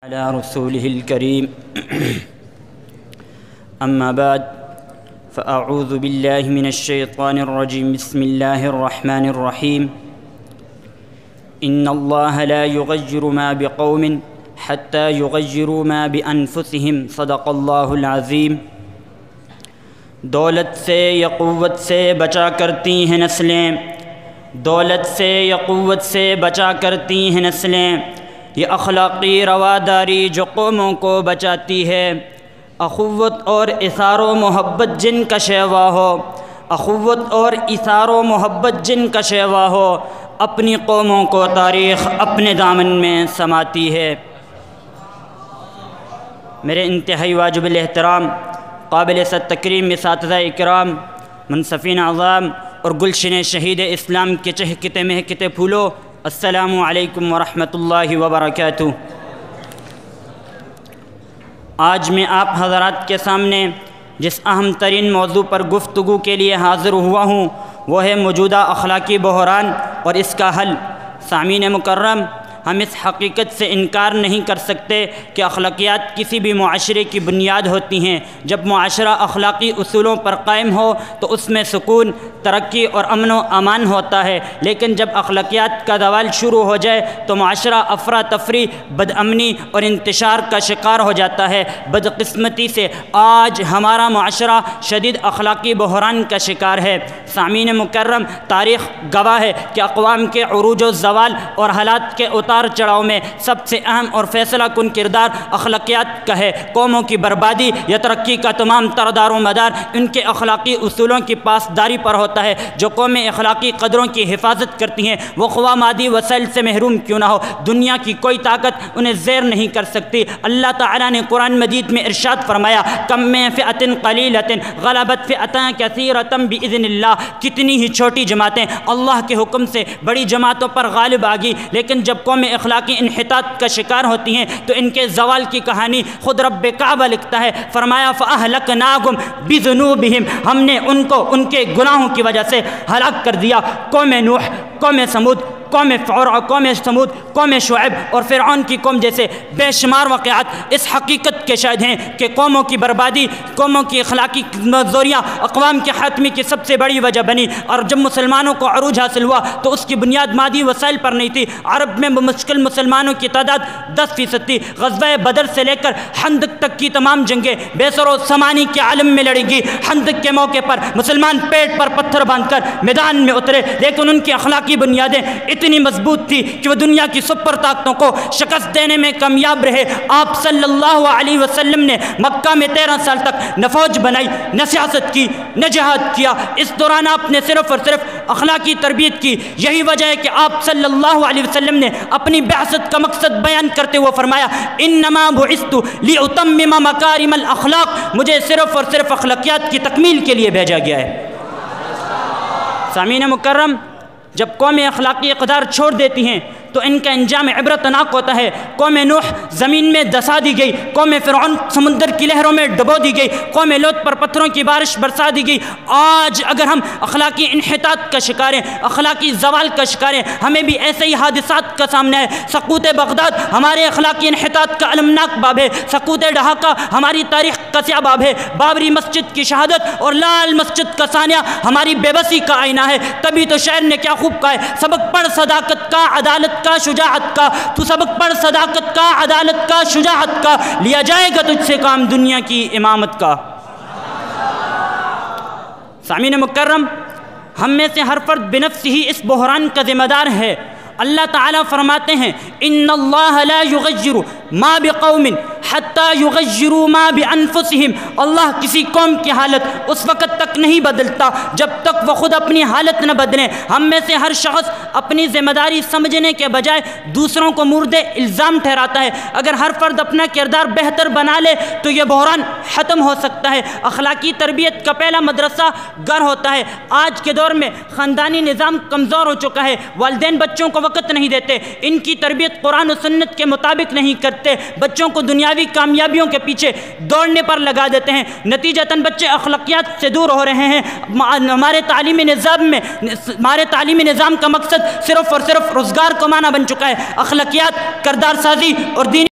على رسوله الكريم أما بعد فأعوذ بالله من الشيطان الرجيم بسم الله الرحمن الرحيم إن الله لا يغير ما بقوم حتى يغيروا ما بأنفسهم صدق الله العظيم۔ دولت سے یا قوت سے بچا کرتی ہیں نسلیں، دولت سے یا قوت سے بچا کرتی ہیں نسلیں، یہ اخلاقی رواداری جو قوموں کو بچاتی ہے۔ اخوت اور اثار و محبت جن کا شیوا ہو، اخوت اور اثار و محبت جن کا شیوا ہو، اپنی قوموں کو تاریخ اپنے دامن میں سماتی ہے۔ میرے انتہائی واجب الاحترام قابل صد تکریم اساتذہ اکرام، منصفین اعظام اور گلشن شہید اسلام کے چہکتے مہکتے پھولو، السلام علیکم ورحمۃ اللہ وبرکاتہ۔ آج میں آپ حضرات کے سامنے جس اہم ترین موضوع پر گفتگو کے لیے حاضر ہوا ہوں وہ ہے موجودہ اخلاقی بحران اور اس کا حل۔ سامعین مکرم، ہم اس حقیقت سے انکار نہیں کر سکتے کہ اخلاقیات کسی بھی معاشرے کی بنیاد ہوتی ہیں۔ جب معاشرہ اخلاقی اصولوں پر قائم ہو تو اس میں سکون، ترقی اور امن و امان ہوتا ہے، لیکن جب اخلاقیات کا زوال شروع ہو جائے تو معاشرہ افراتفری، بد امنی اور انتشار کا شکار ہو جاتا ہے۔ بدقسمتی سے آج ہمارا معاشرہ شدید اخلاقی بحران کا شکار ہے۔ سامعین مکرم، تاریخ گواہ ہے کہ اقوام کے عروج و زوال اور حالات کے اتار چڑھاؤ میں سب سے اہم اور فیصلہ کن کردار اخلاقیات کا ہے۔ قوموں کی بربادی یا ترقی کا تمام تر دار و مدار ان کے اخلاقی اصولوں کی پاسداری پر ہوتا ہے۔ جو قومیں اخلاقی قدروں کی حفاظت کرتی ہیں وہ خواہ مادی وسائل سے محروم کیوں نہ ہو، دنیا کی کوئی طاقت انہیں زیر نہیں کر سکتی۔ اللہ تعالیٰ نے قرآن مجید میں ارشاد فرمایا، کم میں فئۃ قلیلۃ غلبت فئۃ کثیرۃ بإذن اللہ، کتنی ہی چھوٹی جماعتیں اللہ کے حکم سے بڑی جماعتوں پر غالب آ گئی، لیکن جب قوم اخلاقی انحطاط کا شکار ہوتی ہیں تو ان کے زوال کی کہانی خود رب کعبہ لکھتا ہے۔ فرمایا فَأَهْلَكْنَاهُمْ بِذُنُوبِهِمْ، ہم نے ان کو ان کے گناہوں کی وجہ سے ہلاک کر دیا۔ قوم نوح، قوم سمود، قوم سمود، قوم شعیب اور فرعون کی قوم جیسے بے شمار واقعات اس حقیقت کے شاہد ہیں کہ قوموں کی بربادی، قوموں کی اخلاقی کمزوریاں اقوام کے خاتمے کی سب سے بڑی وجہ بنی۔ اور جب مسلمانوں کو عروج حاصل ہوا تو اس کی بنیاد مادی وسائل پر نہیں تھی۔ عرب میں بمشکل مسلمانوں کی تعداد 10% تھی۔ غزوہ بدر سے لے کر خندق تک کی تمام جنگیں بے سر و سامانی کے عالم میں لڑی گئی۔ خندق کے موقع پر مسلمان پیٹ پر پتھر باندھ کر میدان میں اترے، لیکن ان کی اخلاقی بنیادیں اتنی مضبوط تھی کہ وہ دنیا کی سپر طاقتوں کو شکست دینے میں کامیاب رہے۔ آپ صلی اللہ علیہ وسلم نے مکہ میں 13 سال تک نہ فوج بنائی، نہ سیاست کی، نہ جہاد کیا۔ اس دوران آپ نے صرف اور صرف اخلاقی تربیت کی۔ یہی وجہ ہے کہ آپ صلی اللہ علیہ وسلم نے اپنی بعثت کا مقصد بیان کرتے ہوئے فرمایا، انما بعثت لاتمم مکارم الاخلاق، مجھے صرف اور صرف اخلاقیات کی تکمیل کے لیے بھیجا گیا ہے۔ سامعین مکرم، جب قومیں اخلاقی اقدار چھوڑ دیتی ہیں تو ان کا انجام عبرتناک ہوتا ہے۔ قوم نوح زمین میں دسا دی گئی، قوم فرعون سمندر کی لہروں میں ڈبو دی گئی، قوم لوط پر پتھروں کی بارش برسا دی گئی۔ آج اگر ہم اخلاقی انحطاط کا شکار ہیں، اخلاقی زوال کا شکار ہیں، ہمیں بھی ایسے ہی حادثات کا سامنا ہے۔ سقوط بغداد ہمارے اخلاقی انحطاط کا المناک باب ہے، سقوط ڈھاکہ ہماری تاریخ کا سیاہ باب ہے، بابری مسجد کی شہادت اور لال مسجد کا سانیہ ہماری بے بسی کا آئینہ ہے۔ تبھی تو شاعر نے کیا خوب کہا ہے، سبق پڑھ صداقت کا، عدالت کا، شجاعت کا، تو سبق پڑھ صداقت کا، عدالت کا، شجاعت کا، لیا جائے گا تجھ سے کام دنیا کی امامت کا۔ سامعین مکرم، ہم میں سے ہر فرد بنفسہ ہی اس بحران کا ذمہ دار ہے۔ اللہ تعالیٰ فرماتے ہیں، ان اللہ لا یغیر ما بقوم حتی یغیروا ما بانفسہم، اللہ کسی قوم کی حالت اس وقت تک نہیں بدلتا جب تک وہ خود اپنی حالت نہ بدلیں۔ ہم میں سے ہر شخص اپنی ذمہ داری سمجھنے کے بجائے دوسروں کو مورد الزام ٹھہراتا ہے۔ اگر ہر فرد اپنا کردار بہتر بنا لے تو یہ بحران ختم ہو سکتا ہے۔ اخلاقی تربیت کا پہلا مدرسہ گھر ہوتا ہے۔ آج کے دور میں خاندانی نظام کمزور ہو چکا ہے، والدین بچوں کو وقت نہیں دیتے، ان کی تربیت قرآن و سنت کے مطابق نہیں کرتے، بچوں کو دنیاوی کامیابیوں کے پیچھے دوڑنے پر لگا دیتے ہیں، نتیجتاً بچے اخلاقیات سے دور ہو رہے ہیں۔ ہمارے تعلیمی نظام کا مقصد صرف اور صرف روزگار کمانا بن چکا ہے۔ اخلاقیات، کردار سازی اور دین